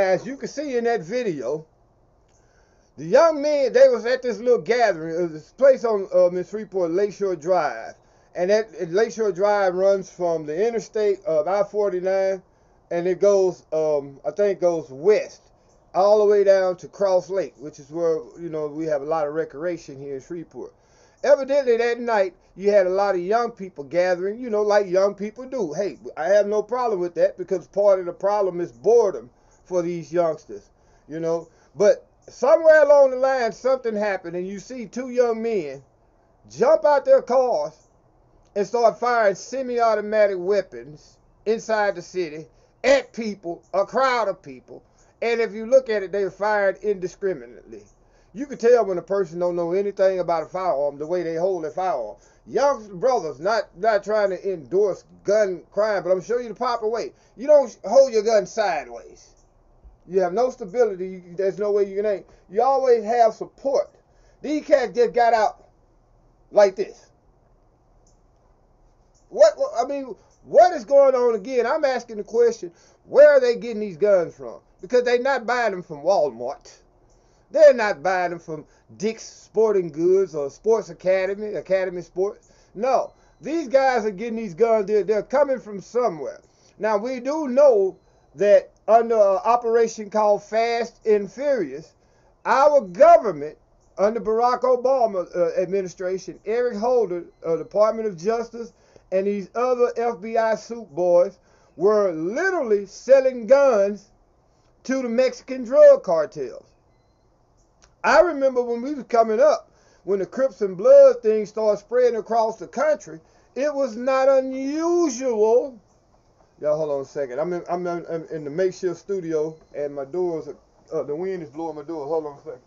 As you can see in that video, the young men, they was at this little gathering. It was this place on in Shreveport, Lakeshore Drive. And that Lakeshore Drive runs from the interstate of I-49, and it goes, I think goes west, all the way down to Cross Lake, which is where, we have a lot of recreation here in Shreveport. Evidently that night, you had a lot of young people gathering, like young people do. Hey, I have no problem with that, because part of the problem is boredom for these youngsters, But somewhere along the line, something happened, and you see two young men jump out their cars and start firing semi-automatic weapons inside the city at people, a crowd of people. And if you look at it, they fired indiscriminately. You can tell when a person don't know anything about a firearm the way they hold their firearm. Young brothers, not trying to endorse gun crime, but I'm showing you the proper way. You don't hold your gun sideways. You have no stability. There's no way you can aim. You always have support. These cats just got out like this. What is going on again? I'm asking the question, where are they getting these guns from? Because they're not buying them from Walmart. They're not buying them from Dick's Sporting Goods or Sports Academy Sports. No, these guys are getting these guns. They're coming from somewhere. Now, we do know that under an operation called Fast and Furious, our government, under Barack Obama administration, Eric Holder, Department of Justice, and these other FBI suit boys were literally selling guns to the Mexican drug cartels. I remember when we was coming up, when the Crips and Blood thing started spreading across the country, it was not unusual. Y'all, hold on a second. I'm in the makeshift studio, and my doors, the wind is blowing my doors. Hold on a second.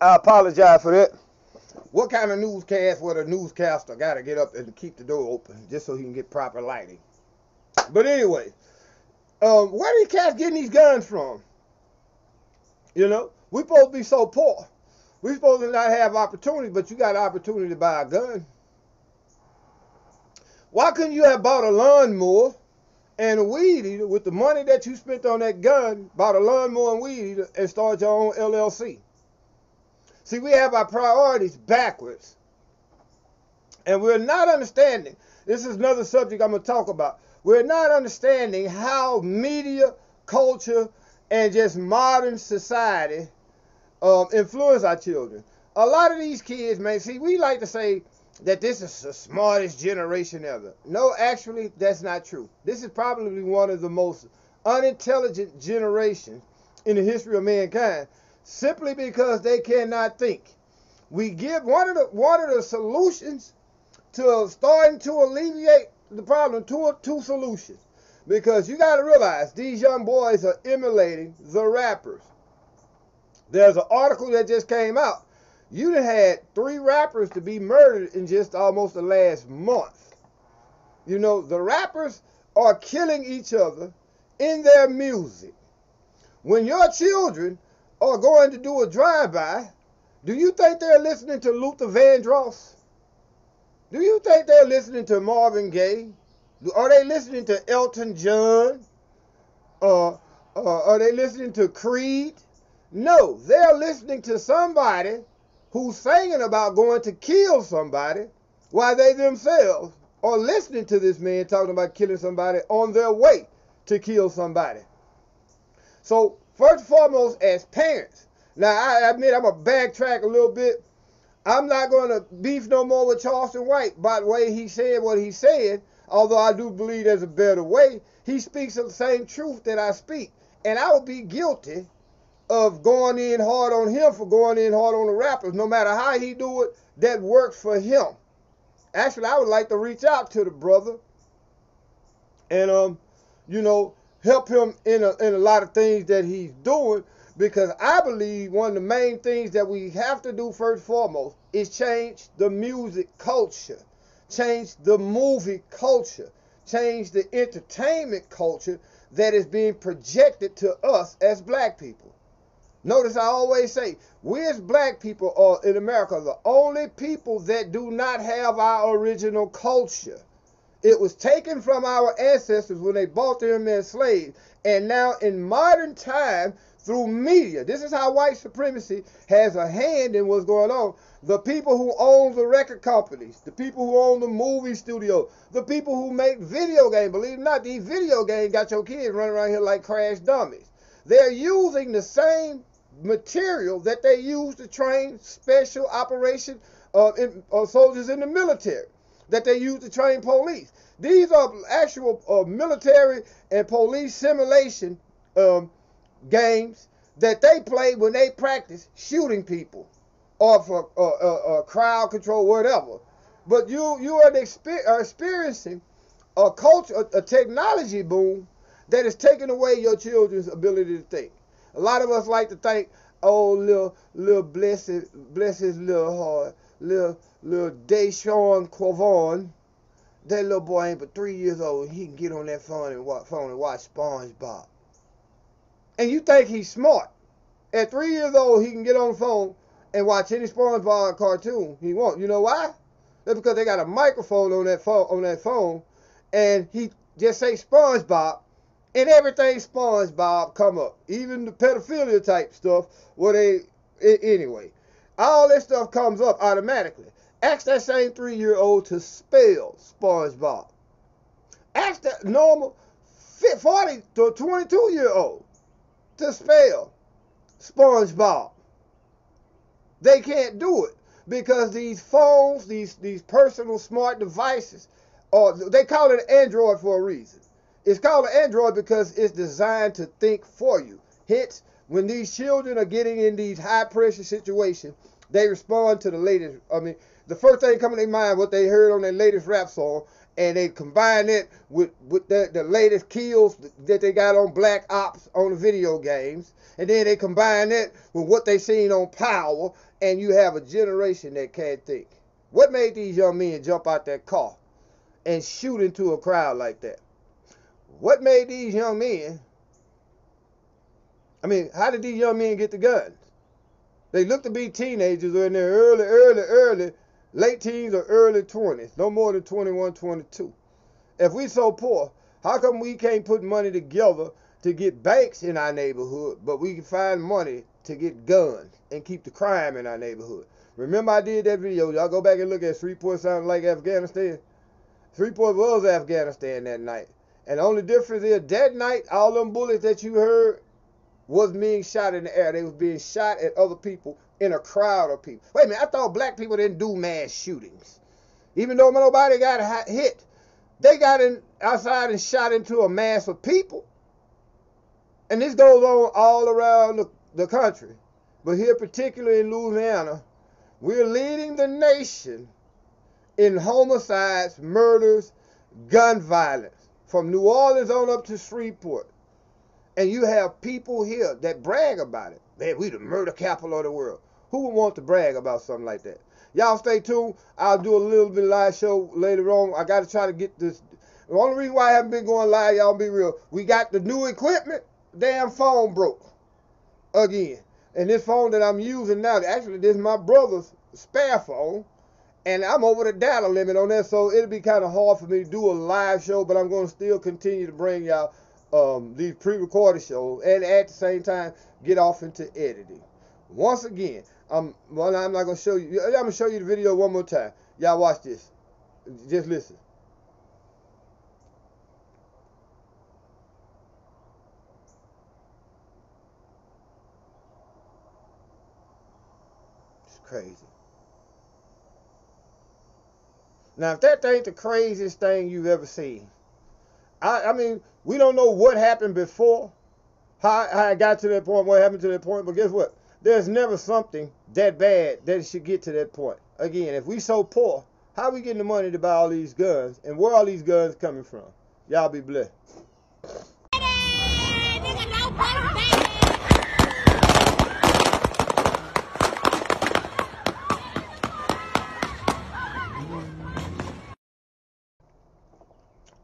I apologize for that. What kind of newscast where the newscaster got to get up and keep the door open just so he can get proper lighting? But anyway, where are these cats getting these guns from? We supposed to be so poor. We supposed to not have opportunity, but you got an opportunity to buy a gun. Why couldn't you have bought a lawnmower and a weed eater with the money that you spent on that gun, bought a lawnmower and weed eater, and start your own LLC? See, we have our priorities backwards. And we're not understanding. This is another subject I'm going to talk about. We're not understanding how media, culture, and just modern society influence our children. A lot of these kids, man, see, we like to say that this is the smartest generation ever. No, actually, that's not true. This is probably one of the most unintelligent generations in the history of mankind, simply because they cannot think. We give one of the solutions to starting to alleviate the problem, two solutions. Because you got to realize these young boys are emulating the rappers. There's an article that just came out. You done had 3 rappers to be murdered in just almost the last month. The rappers are killing each other in their music. When your children are going to do a drive-by, do you think they're listening to Luther Vandross? Do you think they're listening to Marvin Gaye? Are they listening to Elton John? Are they listening to Creed? No, they're listening to somebody who's singing about going to kill somebody while they themselves are listening to this man talking about killing somebody on their way to kill somebody. So, first and foremost, as parents, now I admit I'm going to backtrack a little bit. I'm not going to beef no more with Charleston White by the way he said what he said, although I do believe there's a better way. He speaks of the same truth that I speak. And I would be guilty of going in hard on him for going in hard on the rappers. No matter how he do it, that works for him. Actually, I would like to reach out to the brother and, help him in a lot of things that he's doing, because I believe one of the main things that we have to do first and foremost is change the music culture, change the movie culture, change the entertainment culture, that is being projected to us as black people. Notice I always say, we as black people are in America the only people that do not have our original culture. It was taken from our ancestors when they bought them as slaves. And now in modern time, through media, this is how white supremacy has a hand in what's going on. The people who own the record companies, the people who own the movie studio, the people who make video games. Believe it or not, these video games got your kids running around here like crash dummies. They're using the same material that they use to train special operation soldiers in the military, that they use to train police. These are actual military and police simulation games that they play when they practice shooting people or for crowd control, whatever. But you are experiencing a culture, a technology boom that is taking away your children's ability to think. A lot of us like to think, oh, little bless his little heart, little Deshaun Quavon. That little boy ain't but 3 years old. He can get on that phone and watch SpongeBob. And you think he's smart. At 3 years old, he can get on the phone and watch any SpongeBob cartoon he wants. You know why? That's because they got a microphone on that phone, and he just say SpongeBob, and everything SpongeBob come up. Even the pedophilia type stuff, anyway. All this stuff comes up automatically. Ask that same 3-year-old to spell SpongeBob. Ask that normal 40 to 22-year-old to spell SpongeBob. They can't do it because these phones, these personal smart devices, they call it an Android for a reason. It's called an Android because it's designed to think for you. Hence, when these children are getting in these high-pressure situations, they respond to the latest. The first thing coming to their mind, what they heard on their latest rap song, and they combine it with the latest kills that they got on Black Ops on the video games, and then they combine it with what they seen on Power, and you have a generation that can't think. What made these young men jump out that car and shoot into a crowd like that? What made these young men, how did these young men get the guns? They look to be teenagers or in their early, late teens or early 20s, no more than 21, 22. If we so poor, how come we can't put money together to get banks in our neighborhood, but we can find money to get guns and keep the crime in our neighborhood? Remember I did that video. Y'all go back and look at Shreveport sounding like Afghanistan. Shreveport was Afghanistan that night. And the only difference is that night, all them bullets that you heard was being shot in the air. They was being shot at other people in a crowd of people. Wait a minute, I thought black people didn't do mass shootings. Even though nobody got hit, they got outside and shot into a mass of people. And this goes on all around the country. But here, particularly in Louisiana, we're leading the nation in homicides, murders, gun violence. From New Orleans on up to Shreveport. And you have people here that brag about it. Man, we the murder capital of the world. Who would want to brag about something like that? Y'all stay tuned. I'll do a little bit of live show later on. I got to try to get this. The only reason why I haven't been going live, y'all be real, we got the new equipment. Damn phone broke again. And this phone that I'm using now, actually this is my brother's spare phone. And I'm over the data limit on that, so it'll be kind of hard for me to do a live show, but I'm going to still continue to bring y'all these pre-recorded shows, and at the same time, get off into editing. Once again, I'm not going to show you. I'm going to show you the video one more time. Y'all watch this. Just listen. It's crazy. Now, if that ain't the craziest thing you've ever seen, we don't know what happened before, how it got to that point, what happened to that point, but guess what? There's never something that bad that it should get to that point. Again, if we so poor, how we getting the money to buy all these guns, and where are all these guns coming from? Y'all be blessed.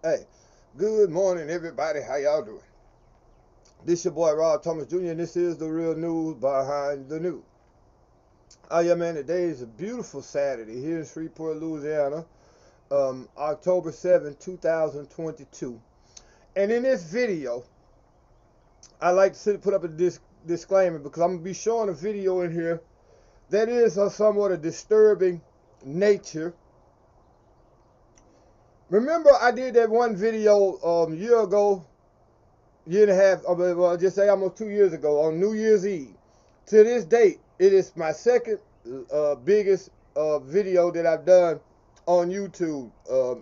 Hey, good morning, everybody. How y'all doing? This your boy Rob Thomas Jr. and this is the real news behind the news. Oh yeah, man, today is a beautiful Saturday here in Shreveport, Louisiana, October 7th, 2022. And in this video, I like to put up a disclaimer because I'm going to be showing a video in here that is of somewhat a disturbing nature. Remember I did that one video a year ago, year and a half, well, just say almost 2 years ago on New Year's Eve. To this date, it is my second biggest video that I've done on YouTube.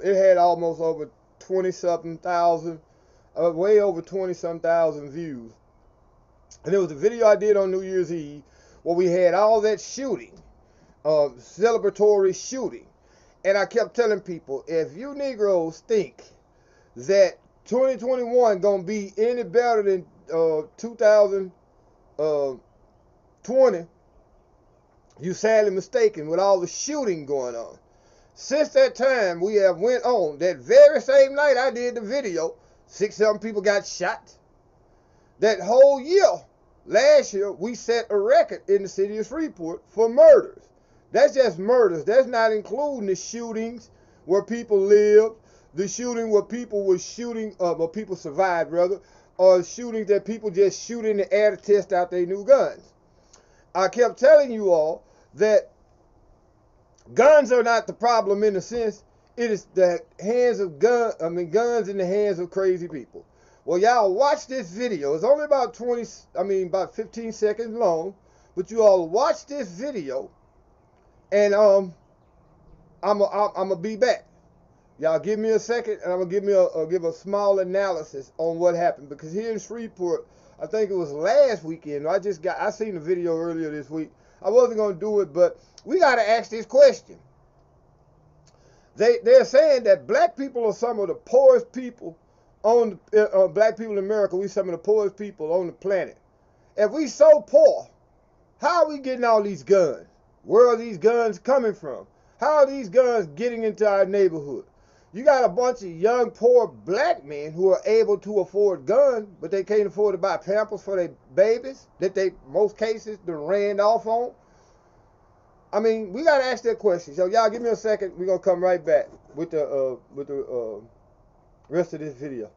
It had almost over 20-something thousand, way over 20-some thousand views. And it was a video I did on New Year's Eve where we had all that shooting, celebratory shooting. And I kept telling people, if you Negroes think that 2021 gonna be any better than 2020, you sadly mistaken with all the shooting going on. Since that time, we have went on. That very same night I did the video, 6-7 people got shot. That whole year, last year, we set a record in the city of Shreveport for murders. That's just murders. That's not including the shootings where people lived, the shooting where people were shooting, or people survived rather, or shootings that people just shoot in the air to test out their new guns. I kept telling you all that guns are not the problem in a sense. It is the hands of guns in the hands of crazy people. Well, y'all watch this video. It's only about about 15 seconds long, but you all watch this video, and I'm gonna be back. Y'all give me a second, and I'm gonna give a small analysis on what happened, because here in Shreveport, I think it was last weekend. I seen the video earlier this week. I wasn't gonna do it, but we gotta ask this question. They're saying that black people are some of the poorest people black people in America. We some of the poorest people on the planet. If we so poor, how are we getting all these guns? Where are these guns coming from? How are these guns getting into our neighborhood? You got a bunch of young, poor black men who are able to afford guns, but they can't afford to buy Pampers for their babies that they, most cases, they ran off on. I mean, we got to ask that question. So y'all give me a second. We're going to come right back with the rest of this video.